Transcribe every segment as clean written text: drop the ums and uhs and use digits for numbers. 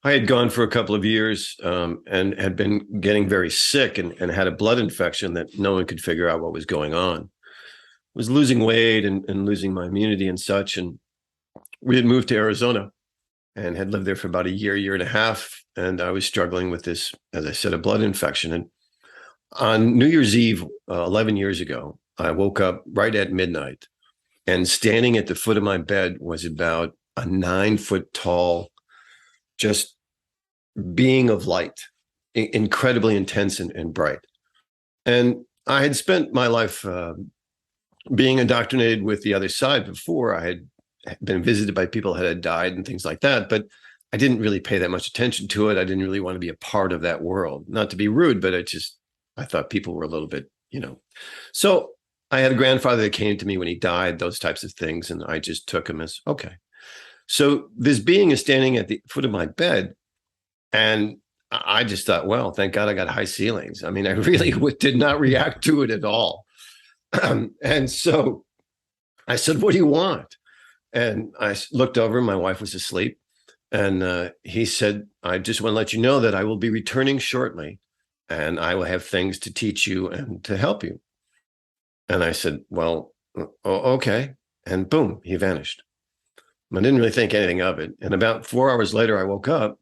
I had gone for a couple of years and had been getting very sick and had a blood infection that no one could figure out what was going on. Was losing weight and losing my immunity and such. And we had moved to Arizona and had lived there for about a year and a half. And I was struggling with this, as I said, a blood infection. And on New Year's Eve, 11 years ago, I woke up right at midnight, and standing at the foot of my bed was about a 9 foot tall, just being of light, incredibly intense and bright. And I had spent my life being indoctrinated with the other side before. I had been visited by people that had died and things like that, but I didn't really pay that much attention to it. I didn't really want to be a part of that world. Not to be rude, but I thought people were a little bit. So I had a grandfather that came to me when he died, those types of things, and I just took him as okay. So this being is standing at the foot of my bed, and I just thought, well, thank God I got high ceilings. I mean, I really did not react to it at all. And so I said, what do you want? And I looked over, my wife was asleep. And he said, I just want to let you know that I will be returning shortly, and I will have things to teach you and to help you. And I said, well, okay. And boom, he vanished. I didn't really think anything of it. And about 4 hours later, I woke up,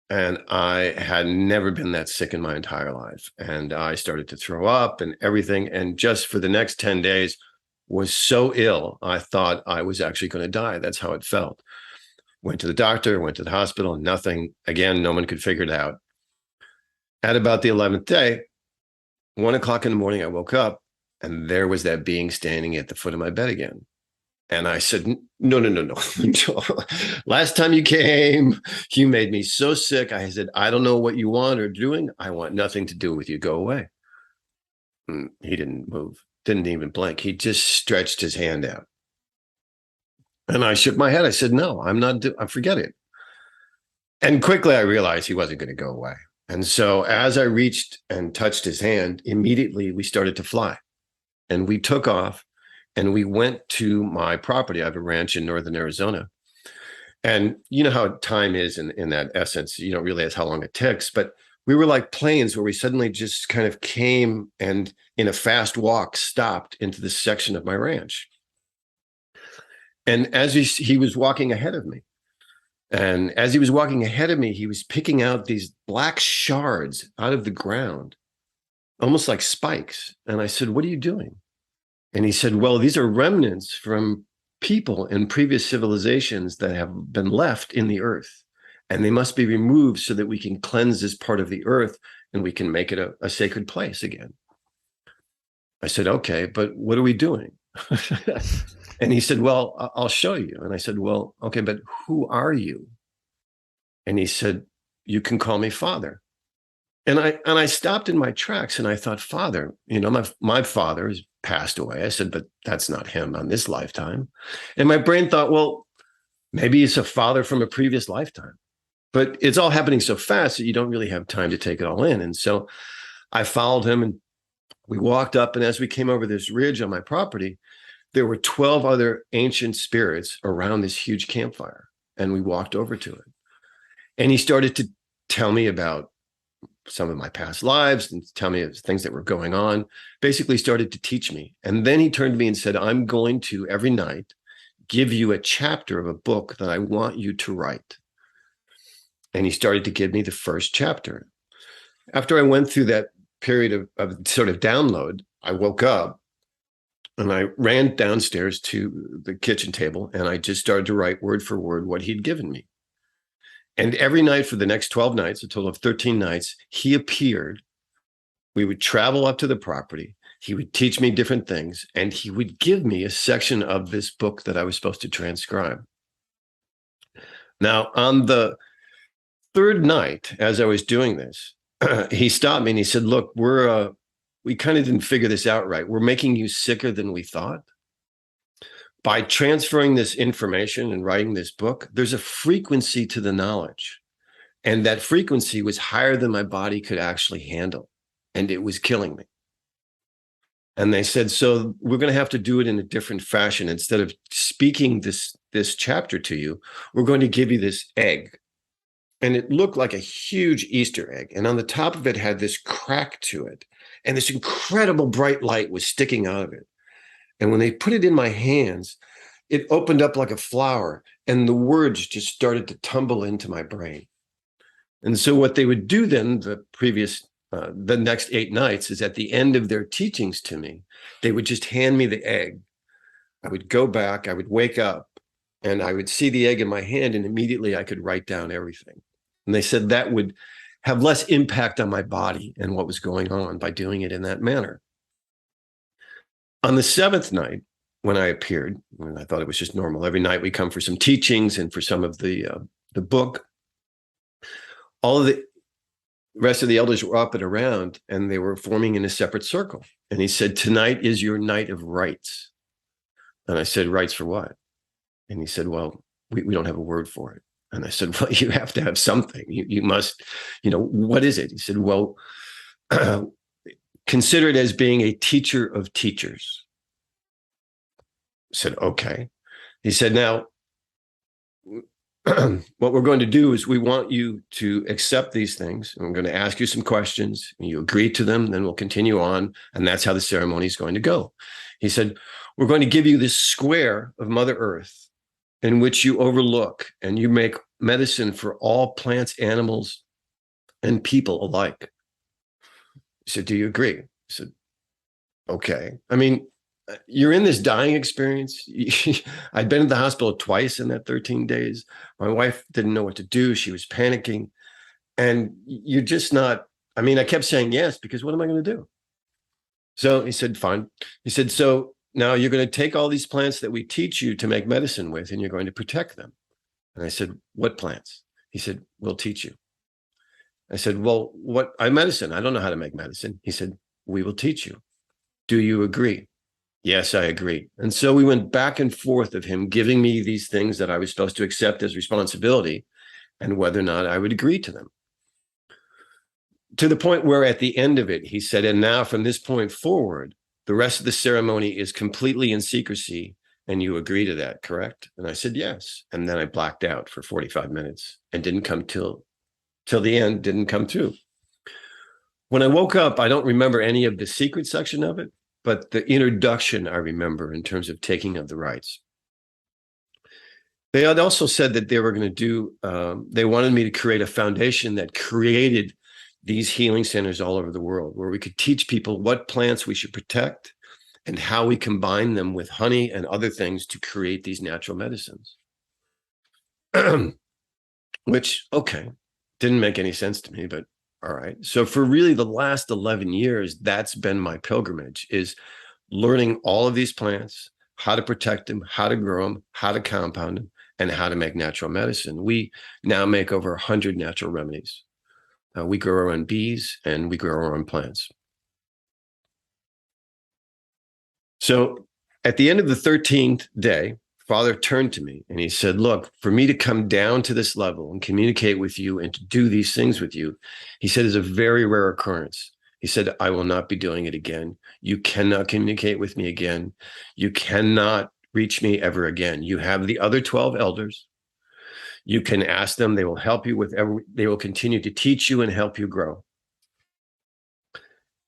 and I had never been that sick in my entire life. And I started to throw up and everything. And just for the next 10 days was so ill, I thought I was actually going to die. That's how it felt. Went to the doctor, went to the hospital, nothing. Again, no one could figure it out. At about the 11th day, 1 o'clock in the morning, I woke up, and there was that being standing at the foot of my bed again. And I said, no. Last time you came, you made me so sick. I said, I don't know what you want or doing. I want nothing to do with you. Go away. And he didn't move, didn't even blink. He just stretched his hand out. And I shook my head. I said, no, I'm not, I forget it. And quickly I realized he wasn't going to go away. And so as I reached and touched his hand, immediately we started to fly. And we took off. And we went to my property. I have a ranch in northern Arizona. And you know how time is in that essence. You don't realize how long it takes. But we were like planes where we suddenly just kind of came and in a fast walk stopped into this section of my ranch. And as he was walking ahead of me. And as he was walking ahead of me, he was picking out these black shards out of the ground, almost like spikes. And I said, what are you doing? And he said, well, these are remnants from people in previous civilizations that have been left in the earth, and they must be removed so that we can cleanse this part of the earth and we can make it a sacred place again. I said, okay, but what are we doing? And he said, well, I'll show you. And I said, well, okay, but who are you? And he said, you can call me Father. And I stopped in my tracks, and I thought, Father, my father has passed away. I said, but that's not him on this lifetime. And my brain thought, well, maybe it's a father from a previous lifetime. But it's all happening so fast that you don't really have time to take it all in. And so I followed him, and we walked up. And as we came over this ridge on my property, there were 12 other ancient spirits around this huge campfire. And we walked over to it. And he started to tell me about some of my past lives and tell me things that were going on, basically started to teach me. And then he turned to me and said, I'm going to every night give you a chapter of a book that I want you to write. And he started to give me the first chapter. After I went through that period of sort of download, I woke up and I ran downstairs to the kitchen table, and I just started to write word for word what he'd given me. And every night for the next 12 nights, a total of 13 nights, he appeared. We would travel up to the property. He would teach me different things, and he would give me a section of this book that I was supposed to transcribe. Now, on the third night, as I was doing this, he stopped me and he said, look, we kind of didn't figure this out right. We're making you sicker than we thought. By transferring this information and writing this book, there's a frequency to the knowledge. And that frequency was higher than my body could actually handle. And it was killing me. And they said, so we're going to have to do it in a different fashion. Instead of speaking this chapter to you, we're going to give you this egg. and it looked like a huge Easter egg. And on the top of it had this crack to it. And this incredible bright light was sticking out of it. And when they put it in my hands, it opened up like a flower, and the words just started to tumble into my brain. And so what they would do then, the next 8 nights, is at the end of their teachings to me, they would just hand me the egg. I would go back, I would wake up, and I would see the egg in my hand, and immediately I could write down everything. And they said that would have less impact on my body and what was going on by doing it in that manner. On the 7th night, when I appeared, and I thought it was just normal, every night we come for some teachings and for some of the book, all of the rest of the elders were up and around, and they were forming in a separate circle. And he said, "Tonight is your night of rites." And I said, "Rites for what?" And he said, "Well, we don't have a word for it." And I said, "Well, you have to have something. You must, what is it?" He said, "Well, consider it as being a teacher of teachers." I said, "Okay." He said, "Now, what we're going to do is we want you to accept these things. And we're going to ask you some questions. And you agree to them, then we'll continue on. And that's how the ceremony is going to go." He said, "We're going to give you this square of Mother Earth in which you overlook and you make medicine for all plants, animals, and people alike." He said, "Do you agree?" I said, "Okay." I mean, you're in this dying experience. I'd been at the hospital twice in that 13 days. My wife didn't know what to do. She was panicking. And you're just not, I kept saying yes, because what am I going to do? So he said, "Fine." He said, "So now you're going to take all these plants that we teach you to make medicine with, and you're going to protect them." And I said, "What plants?" He said, "We'll teach you." I said, "Well, I'm medicine. I don't know how to make medicine." He said, "We will teach you. Do you agree?" Yes, I agree. And so we went back and forth of him giving me these things that I was supposed to accept as responsibility and whether or not I would agree to them. To the point where at the end of it, he said, "And now from this point forward, the rest of the ceremony is completely in secrecy, and you agree to that, correct?" And I said, "Yes." And then I blacked out for 45 minutes and didn't come till the end, didn't come through. When I woke up, I don't remember any of the secret section of it, but the introduction I remember in terms of taking of the rites. They had also said that they were going to do, they wanted me to create a foundation that created these healing centers all over the world, where we could teach people what plants we should protect and how we combine them with honey and other things to create these natural medicines. Which, okay, didn't make any sense to me, but all right. So for really the last 11 years, that's been my pilgrimage, is learning all of these plants, how to protect them, how to grow them, how to compound them, and how to make natural medicine. We now make over 100 natural remedies. We grow our own bees and we grow our own plants. So at the end of the 13th day, Father turned to me and he said, "Look, for me to come down to this level and communicate with you and to do these things with you," he said, "is a very rare occurrence." He said, "I will not be doing it again. You cannot communicate with me again. You cannot reach me ever again. You have the other 12 elders. You can ask them. They will help you they will continue to teach you and help you grow."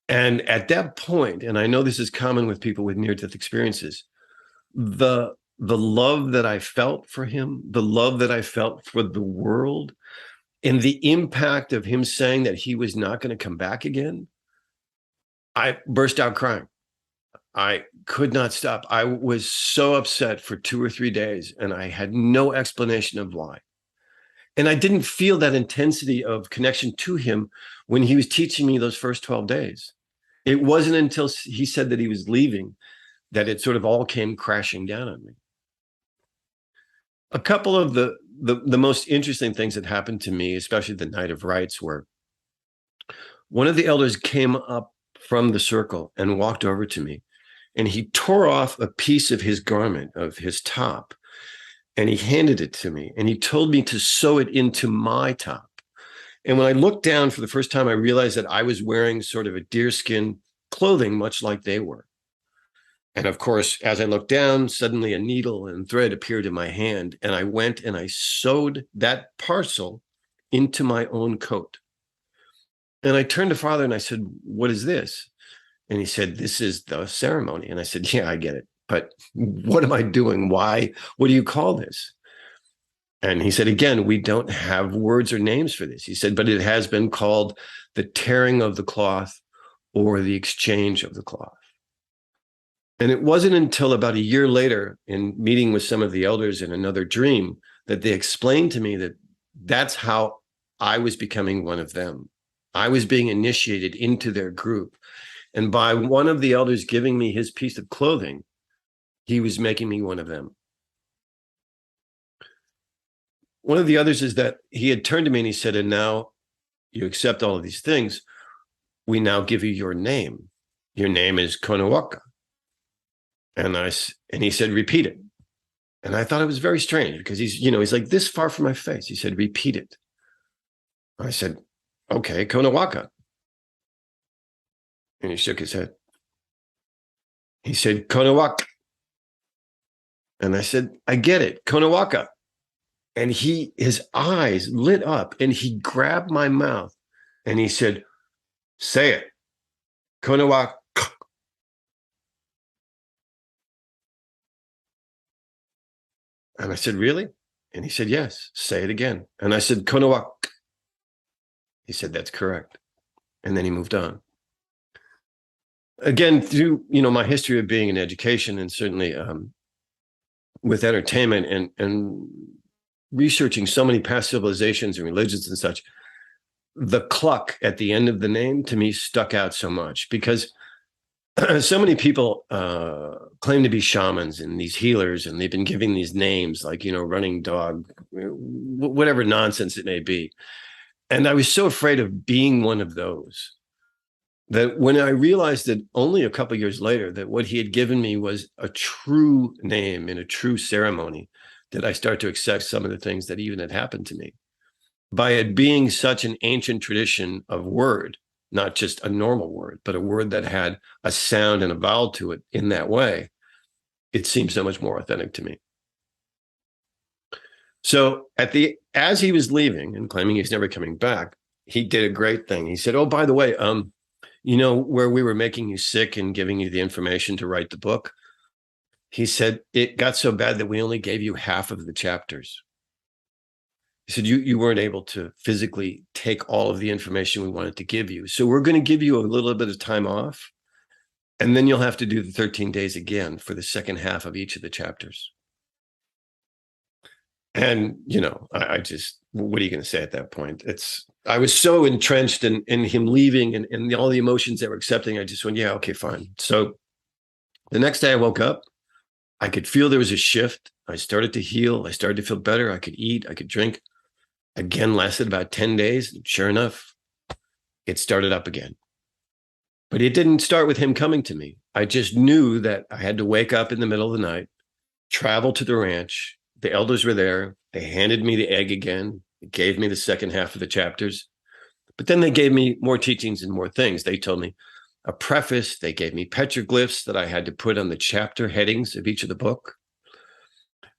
And at that point, and I know this is common with people with near-death experiences, the love that I felt for him, the love that I felt for the world, and the impact of him saying that he was not going to come back again, I burst out crying. I could not stop. I was so upset for 2 or 3 days, and I had no explanation of why. And I didn't feel that intensity of connection to him when he was teaching me those first 12 days. It wasn't until he said that he was leaving that it sort of all came crashing down on me. A couple of the most interesting things that happened to me, especially the night of rites, were one of the elders came up from the circle and walked over to me, and he tore off a piece of his garment, of his top, and he handed it to me, and he told me to sew it into my top. And when I looked down for the first time, I realized that I was wearing sort of a deerskin clothing, much like they were. And of course, as I looked down, suddenly a needle and thread appeared in my hand, and I went and I sewed that parcel into my own coat. And I turned to Father and I said, what is this? And he said, this is the ceremony. And I said, yeah, I get it. But what am I doing? Why? What do you call this? And he said, again, we don't have words or names for this. He said, but it has been called the tearing of the cloth or the exchange of the cloth. And it wasn't until about a year later, in meeting with some of the elders in another dream, that they explained to me that that's how I was becoming one of them. I was being initiated into their group. And by one of the elders giving me his piece of clothing, he was making me one of them. One of the others is that he had turned to me and he said, and now you accept all of these things. We now give you your name. Your name is Konowaka. And he said, repeat it. And I thought it was very strange because he's like this far from my face. He said, repeat it. I said, okay, Konowaka. And he shook his head. He said, Konowaka. And I said, I get it, Konowaka. And his eyes lit up and he grabbed my mouth and he said, say it, Konowaka. And I said, really? And he said, yes, say it again. And I said, Konowak. He said, that's correct. And then he moved on. Again, through, my history of being in education and certainly with entertainment and researching so many past civilizations and religions and such, the cluck at the end of the name to me stuck out so much because so many people claim to be shamans and these healers, and they've been giving these names like, running dog, whatever nonsense it may be. And I was so afraid of being one of those that when I realized that only a couple of years later that what he had given me was a true name in a true ceremony, that I start to accept some of the things that even had happened to me. By it being such an ancient tradition of word, not just a normal word, but a word that had a sound and a vowel to it in that way, it seemed so much more authentic to me. So as he was leaving and claiming he's never coming back, he did a great thing. He said, oh, by the way, where we were making you sick and giving you the information to write the book, he said, it got so bad that we only gave you half of the chapters. He said, you weren't able to physically take all of the information we wanted to give you. So we're going to give you a little bit of time off, and then you'll have to do the 13 days again for the second half of each of the chapters. And, I just, what are you going to say at that point? I was so entrenched in him leaving and all the emotions that were accepting. I just went, yeah, okay, fine. So the next day I woke up, I could feel there was a shift. I started to heal. I started to feel better. I could eat, I could drink. Again, lasted about 10 days. Sure enough, it started up again. But it didn't start with him coming to me. I just knew that I had to wake up in the middle of the night, travel to the ranch. The elders were there. They handed me the egg again. They gave me the second half of the chapters. But then they gave me more teachings and more things. They told me a preface. They gave me petroglyphs that I had to put on the chapter headings of each of the book.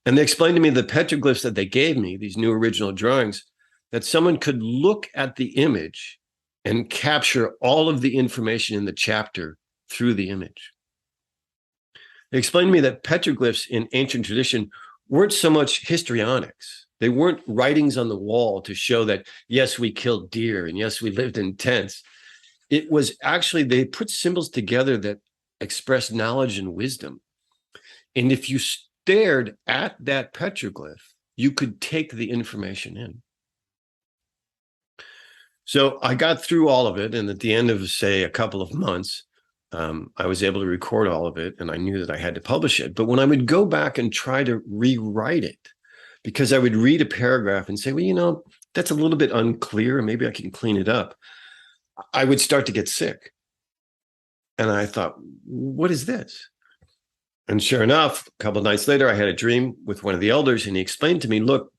And they explained to me the petroglyphs that they gave me, these new original drawings, that someone could look at the image and capture all of the information in the chapter through the image. They explained to me that petroglyphs in ancient tradition weren't so much histrionics. They weren't writings on the wall to show that, yes, we killed deer and yes, we lived in tents. It was actually, they put symbols together that expressed knowledge and wisdom. And if you stared at that petroglyph, you could take the information in. So I got through all of it. And at the end of, say, a couple of months, I was able to record all of it, and I knew that I had to publish it. But when I would go back and try to rewrite it, because I would read a paragraph and say, well, that's a little bit unclear, and maybe I can clean it up, I would start to get sick. And I thought, what is this? And sure enough, a couple of nights later, I had a dream with one of the elders, and he explained to me, look,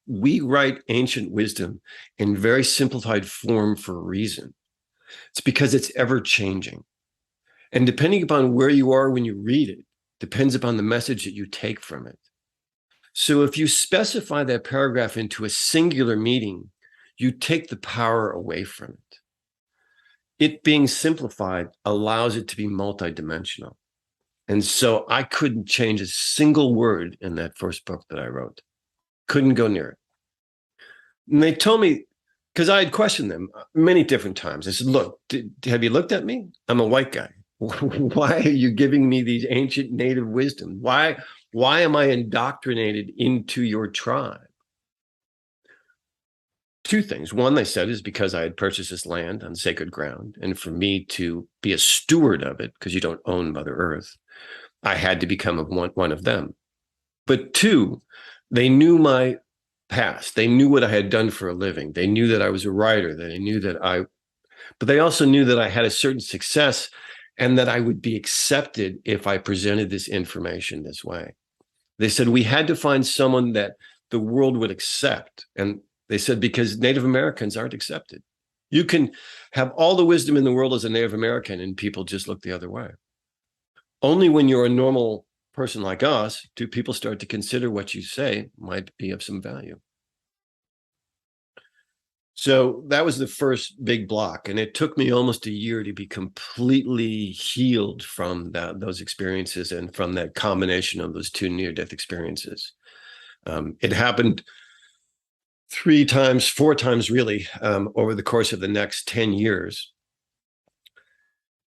we write ancient wisdom in very simplified form for a reason. It's because it's ever changing. And depending upon where you are when you read it, depends upon the message that you take from it. So if you specify that paragraph into a singular meaning, you take the power away from it. It being simplified allows it to be multidimensional. And so I couldn't change a single word in that first book that I wrote. Couldn't go near it. And they told me, because I had questioned them many different times. I said, look, have you looked at me? I'm a white guy. Why are you giving me these ancient native wisdom? Why am I indoctrinated into your tribe? Two things. One, they said, is because I had purchased this land on sacred ground. And for me to be a steward of it, because you don't own Mother Earth, I had to become one of them. But two, they knew my past. They knew what I had done for a living. They knew that I was a writer. They knew that but they also knew that I had a certain success and that I would be accepted if I presented this information this way. They said we had to find someone that the world would accept. And they said, because Native Americans aren't accepted. You can have all the wisdom in the world as a Native American and people just look the other way. Only when you're a normal person like us do people start to consider what you say might be of some value. So that was the first big block. And it took me almost a year to be completely healed from those experiences and from that combination of those two near-death experiences. It happened 3 times, 4 times really, over the course of the next 10 years.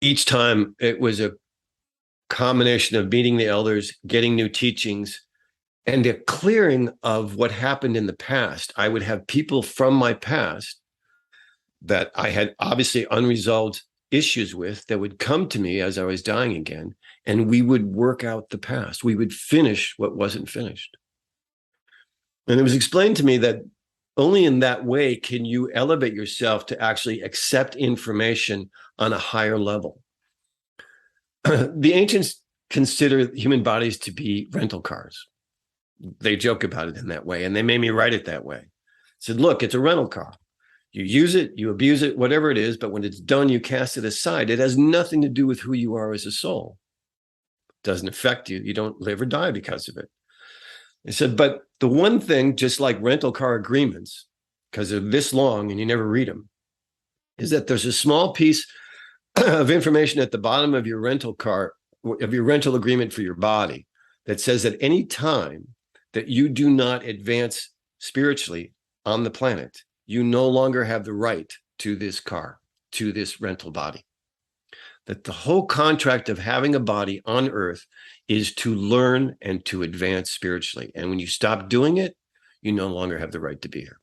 Each time it was a combination of meeting the elders, getting new teachings, and a clearing of what happened in the past. I would have people from my past that I had obviously unresolved issues with that would come to me as I was dying again, and we would work out the past. We would finish what wasn't finished. And it was explained to me that only in that way can you elevate yourself to actually accept information on a higher level. The ancients consider human bodies to be rental cars. They joke about it in that way, and they made me write it that way. I said, look, it's a rental car. You use it, you abuse it, whatever it is, but when it's done, you cast it aside. It has nothing to do with who you are as a soul. It doesn't affect you. You don't live or die because of it. I said, but the one thing, just like rental car agreements, because they're this long and you never read them, is that there's a small piece of information at the bottom of your rental car, of your rental agreement for your body, that says that any time that you do not advance spiritually on the planet, you no longer have the right to this car, to this rental body. That the whole contract of having a body on earth is to learn and to advance spiritually. And when you stop doing it, you no longer have the right to be here.